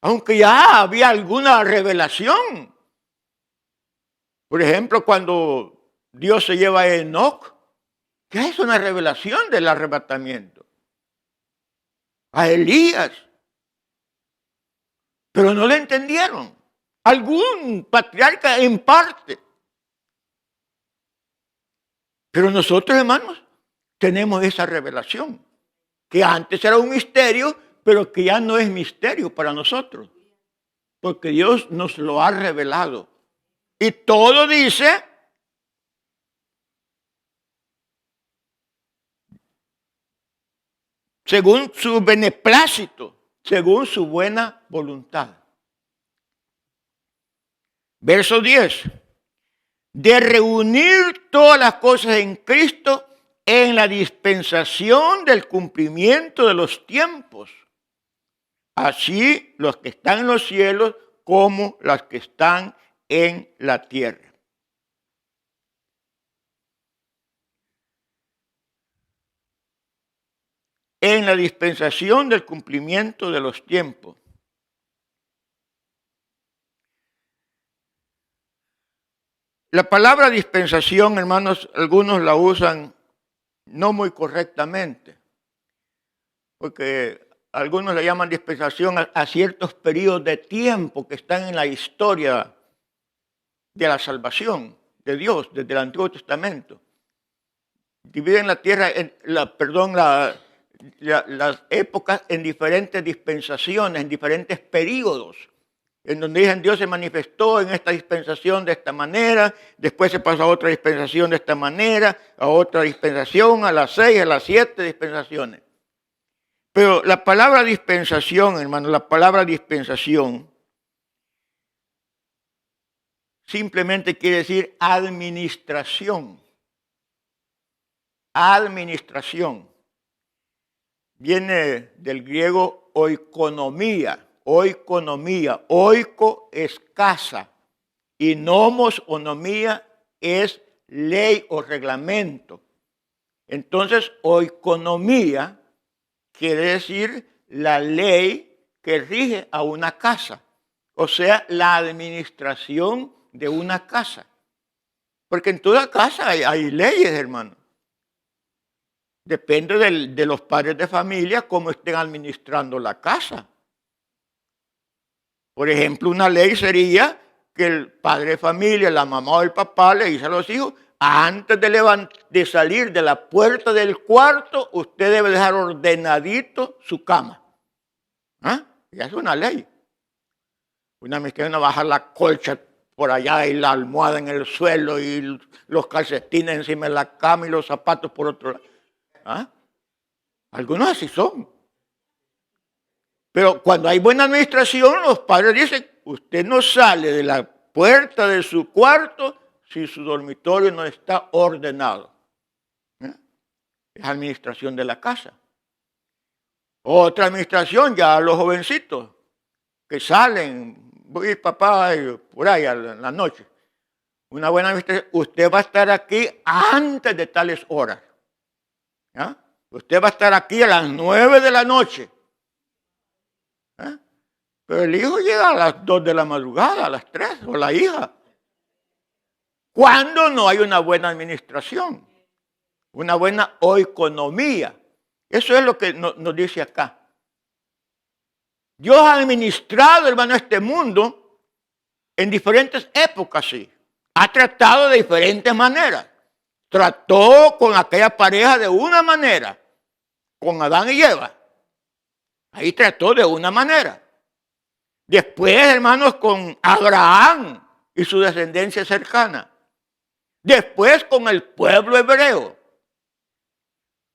Aunque ya había alguna revelación. Por ejemplo, cuando Dios se lleva a Enoc, ya es una revelación del arrebatamiento. A Elías. Pero no le entendieron. Algún patriarca en parte. Pero nosotros, hermanos, tenemos esa revelación. Que antes era un misterio, pero que ya no es misterio para nosotros. Porque Dios nos lo ha revelado. Y todo dice según su beneplácito, según su buena voluntad. Verso 10. De reunir todas las cosas en Cristo en la dispensación del cumplimiento de los tiempos. Así los que están en los cielos como las que están en la tierra. En la dispensación del cumplimiento de los tiempos. La palabra dispensación, hermanos, algunos la usan no muy correctamente, porque algunos le llaman dispensación a ciertos periodos de tiempo que están en la historia de la salvación de Dios desde el Antiguo Testamento. Dividen la tierra, las épocas en diferentes dispensaciones, en diferentes periodos, en donde dicen Dios se manifestó en esta dispensación de esta manera, después se pasó a otra dispensación de esta manera, a otra dispensación, a las 6, a las 7 dispensaciones. Pero la palabra dispensación, hermano, la palabra dispensación simplemente quiere decir administración. Administración. Viene del griego oikonomía. Oikonomía, oiko es casa y nomos, onomía, es ley o reglamento. Entonces, oikonomía quiere decir la ley que rige a una casa, o sea, la administración de una casa. Porque en toda casa hay leyes, hermano. Depende de los padres de familia cómo estén administrando la casa. Por ejemplo, una ley sería que el padre de familia, la mamá o el papá le dice a los hijos, antes de salir de la puerta del cuarto, usted debe dejar ordenadito su cama. ¿Ah? Ya es una ley. Una vez que no bajar la colcha por allá y la almohada en el suelo y los calcetines encima de la cama y los zapatos por otro lado. ¿Ah? Algunos así son. Pero cuando hay buena administración, los padres dicen, usted no sale de la puerta de su cuarto si su dormitorio no está ordenado. Es administración de la casa. Otra administración, ya los jovencitos que salen, voy papá por ahí en la noche. Una buena administración, usted va a estar aquí antes de tales horas. ¿Ya? Usted va a estar aquí a las 9 de la noche. Pero el hijo llega a las 2 de la madrugada, a las 3, o la hija. Cuando no hay una buena administración, una buena oikonomía. Eso es lo que nos dice acá. Dios ha administrado, hermano, este mundo en diferentes épocas, sí. Ha tratado de diferentes maneras. Trató con aquella pareja de una manera, con Adán y Eva. Ahí trató de una manera. Después, hermanos, con Abraham y su descendencia cercana. Después con el pueblo hebreo.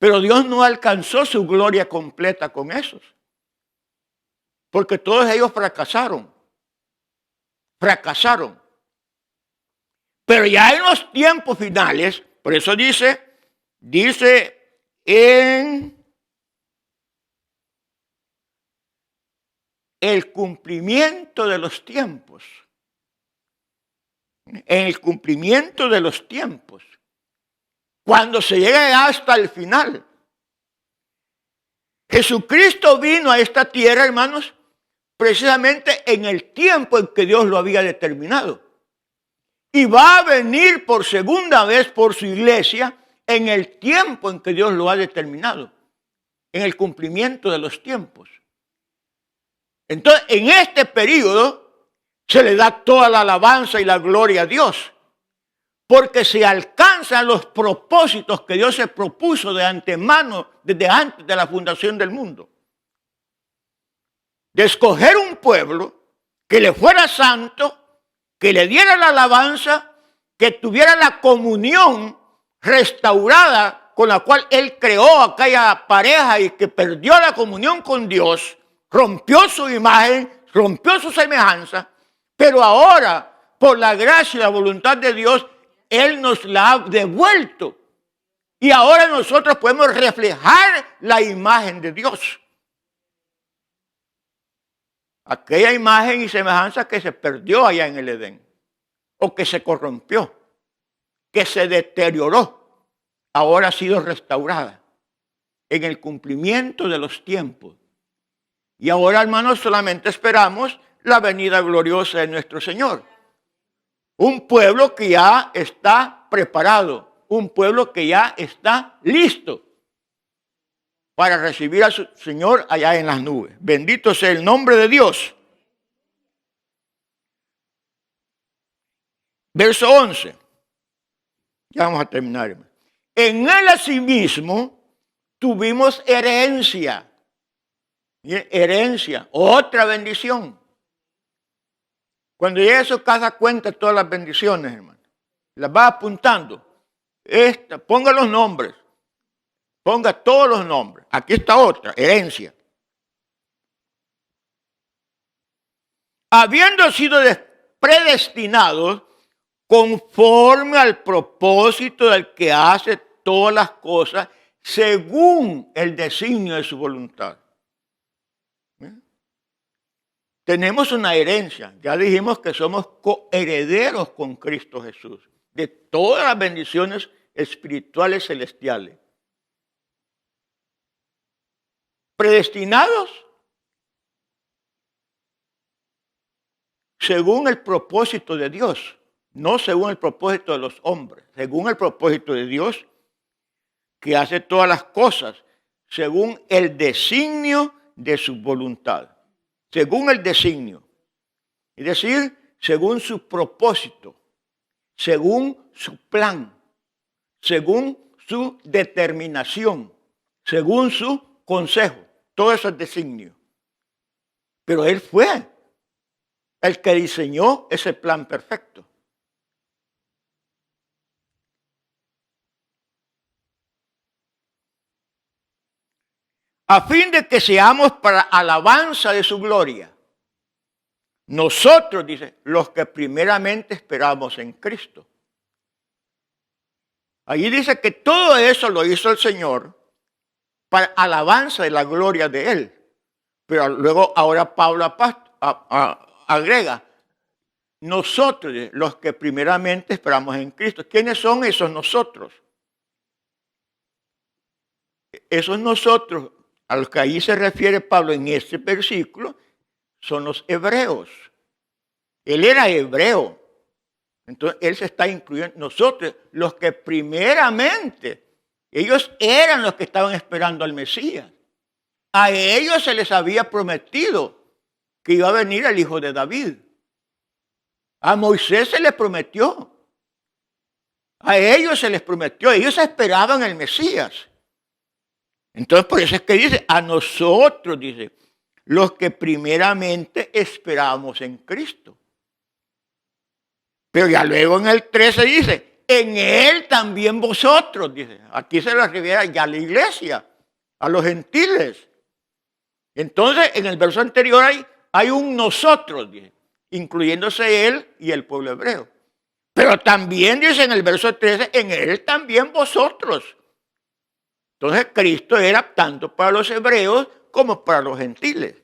Pero Dios no alcanzó su gloria completa con esos. Porque todos ellos fracasaron. Fracasaron. Pero ya en los tiempos finales, por eso dice en el cumplimiento de los tiempos. En el cumplimiento de los tiempos. Cuando se llegue hasta el final. Jesucristo vino a esta tierra, hermanos, precisamente en el tiempo en que Dios lo había determinado. Y va a venir por segunda vez por su iglesia en el tiempo en que Dios lo ha determinado. En el cumplimiento de los tiempos. Entonces, en este periodo se le da toda la alabanza y la gloria a Dios, porque se alcanzan los propósitos que Dios se propuso de antemano, desde antes de la fundación del mundo. De escoger un pueblo que le fuera santo, que le diera la alabanza, que tuviera la comunión restaurada con la cual Él creó aquella pareja y que perdió la comunión con Dios. Rompió su imagen, rompió su semejanza, pero ahora, por la gracia y la voluntad de Dios, Él nos la ha devuelto. Y ahora nosotros podemos reflejar la imagen de Dios. aquella imagen y semejanza que se perdió allá en el Edén, o que se corrompió, que se deterioró, ahora ha sido restaurada en el cumplimiento de los tiempos. Y ahora, hermanos, solamente esperamos la venida gloriosa de nuestro Señor. Un pueblo que ya está preparado, un pueblo que ya está listo para recibir a su Señor allá en las nubes. Bendito sea el nombre de Dios. Verso 11. Ya vamos a terminar, hermano. En él asimismo tuvimos herencia. Herencia, otra bendición. Cuando llegue a su casa, cuenta todas las bendiciones, hermano. Las va apuntando. Ponga los nombres. Ponga todos los nombres. Aquí está otra, herencia. Habiendo sido predestinados conforme al propósito del que hace todas las cosas según el designio de su voluntad. Tenemos una herencia. Ya dijimos que somos coherederos con Cristo Jesús de todas las bendiciones espirituales celestiales. Predestinados según el propósito de Dios, no según el propósito de los hombres, según el propósito de Dios que hace todas las cosas, según el designio de su voluntad. Según el designio, es decir, según su propósito, según su plan, según su determinación, según su consejo, todo eso es designio. Pero él fue el que diseñó ese plan perfecto. A fin de que seamos para alabanza de su gloria. Nosotros, dice, los que primeramente esperamos en Cristo. Allí dice que todo eso lo hizo el Señor para alabanza de la gloria de Él. Pero luego ahora Pablo agrega, nosotros, los que primeramente esperamos en Cristo. ¿Quiénes son esos nosotros? Esos nosotros a los que ahí se refiere Pablo en este versículo son los hebreos. Él era hebreo. Entonces él se está incluyendo. Nosotros, los que primeramente, ellos eran los que estaban esperando al Mesías. A ellos se les había prometido que iba a venir el hijo de David. A Moisés se les prometió. A ellos se les prometió. Ellos esperaban el Mesías. Entonces, por eso es que dice, a nosotros, dice, los que primeramente esperamos en Cristo. Pero ya luego en el 13 dice, en Él también vosotros, dice. Aquí se lo refiere ya a la iglesia, a los gentiles. Entonces, en el verso anterior hay un nosotros, dice, incluyéndose Él y el pueblo hebreo. Pero también dice en el verso 13, en Él también vosotros. Entonces Cristo era tanto para los hebreos como para los gentiles.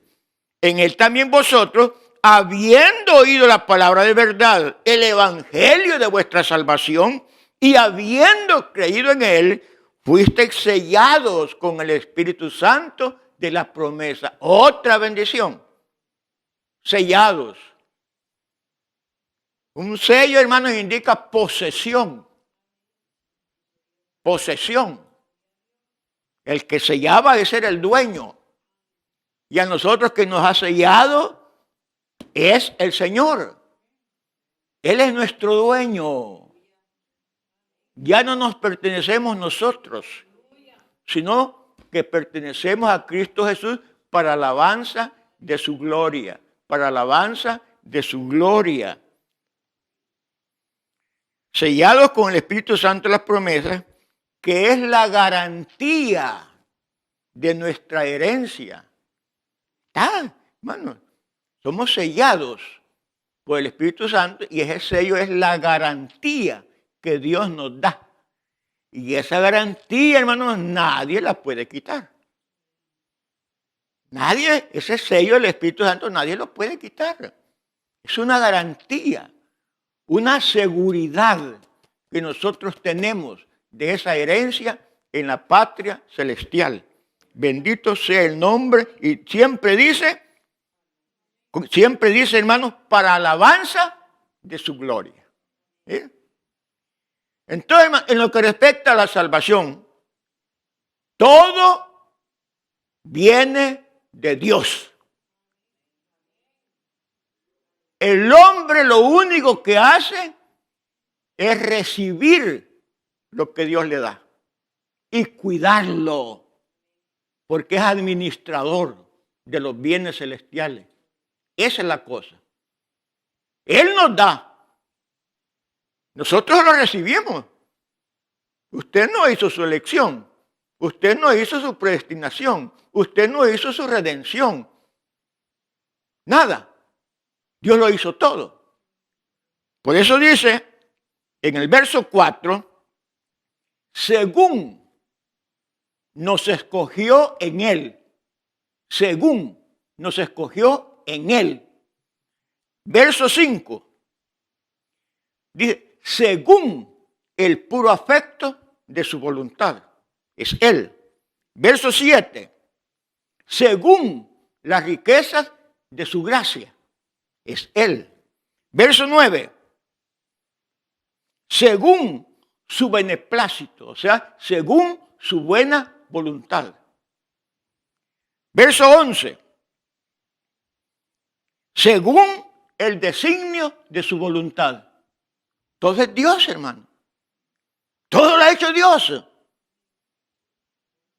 En Él también vosotros, habiendo oído la palabra de verdad, el evangelio de vuestra salvación, y habiendo creído en Él, fuisteis sellados con el Espíritu Santo de la promesa. Otra bendición. Sellados. Un sello, hermanos, indica posesión. Posesión. El que sellaba ese era el dueño. Y a nosotros que nos ha sellado es el Señor. Él es nuestro dueño. Ya no nos pertenecemos nosotros, sino que pertenecemos a Cristo Jesús para alabanza de su gloria. Para alabanza de su gloria. Sellados con el Espíritu Santo las promesas, que es la garantía de nuestra herencia. Hermano, somos sellados por el Espíritu Santo y ese sello es la garantía que Dios nos da. Y esa garantía, hermanos, nadie la puede quitar. Nadie, ese sello del Espíritu Santo, nadie lo puede quitar. Es una garantía, una seguridad que nosotros tenemos de esa herencia en la patria celestial. Bendito sea el nombre, y siempre dice, hermanos, para alabanza de su gloria. ¿Sí? Entonces, en lo que respecta a la salvación, todo viene de Dios. El hombre lo único que hace es recibir lo que Dios le da y cuidarlo, porque es administrador de los bienes celestiales. Esa es la cosa. Él nos da. Nosotros lo recibimos. Usted no hizo su elección. Usted no hizo su predestinación. Usted no hizo su redención. Nada. Dios lo hizo todo. Por eso dice en el verso 4, según nos escogió en Él. Según nos escogió en Él. Verso 5. Dice, según el puro afecto de su voluntad. Es Él. Verso 7. Según las riquezas de su gracia. Es Él. Verso 9. Según su beneplácito, o sea, según su buena voluntad. Verso 11. Según el designio de su voluntad. Todo es Dios, hermano. Todo lo ha hecho Dios.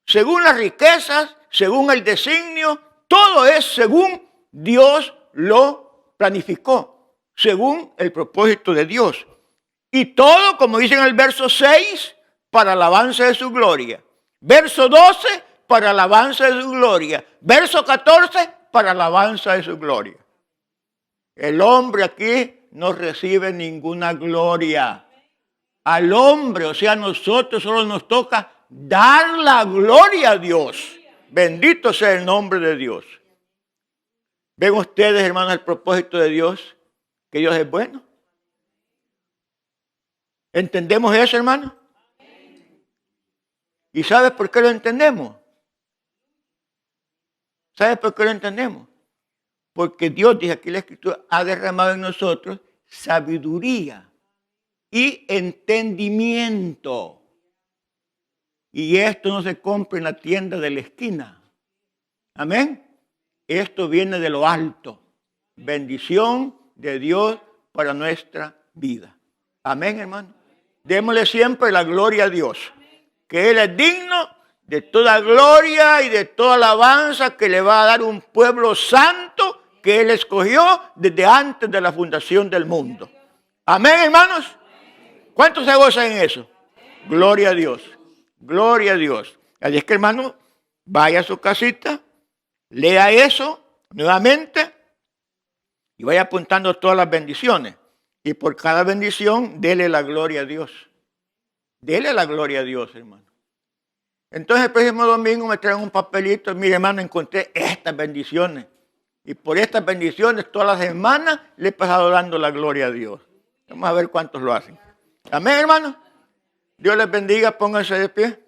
Según las riquezas, según el designio, todo es según Dios lo planificó, según el propósito de Dios. Y todo, como dice en el verso 6, para alabanza de su gloria. Verso 12, para alabanza de su gloria. Verso 14, para alabanza de su gloria. El hombre aquí no recibe ninguna gloria. Al hombre, o sea, a nosotros solo nos toca dar la gloria a Dios. Bendito sea el nombre de Dios. ¿Ven ustedes, hermanos, el propósito de Dios? Que Dios es bueno. ¿Entendemos eso, hermano? ¿Y sabes por qué lo entendemos? ¿Sabes por qué lo entendemos? Porque Dios, dice aquí la Escritura, ha derramado en nosotros sabiduría y entendimiento. Y esto no se compra en la tienda de la esquina. Amén. Esto viene de lo alto. Bendición de Dios para nuestra vida. Amén, hermano. Démosle siempre la gloria a Dios, que Él es digno de toda gloria y de toda alabanza que le va a dar un pueblo santo que Él escogió desde antes de la fundación del mundo. Amén, hermanos. ¿Cuántos se gozan en eso? Gloria a Dios. Gloria a Dios. Así es que, hermano, vaya a su casita, lea eso nuevamente y vaya apuntando todas las bendiciones. Y por cada bendición, dele la gloria a Dios. Dele la gloria a Dios, hermano. Entonces, el próximo domingo me traen un papelito. Mire, hermano, encontré estas bendiciones. Y por estas bendiciones, todas las semanas, le he pasado dando la gloria a Dios. Vamos a ver cuántos lo hacen. Amén, hermano. Dios les bendiga. Pónganse de pie.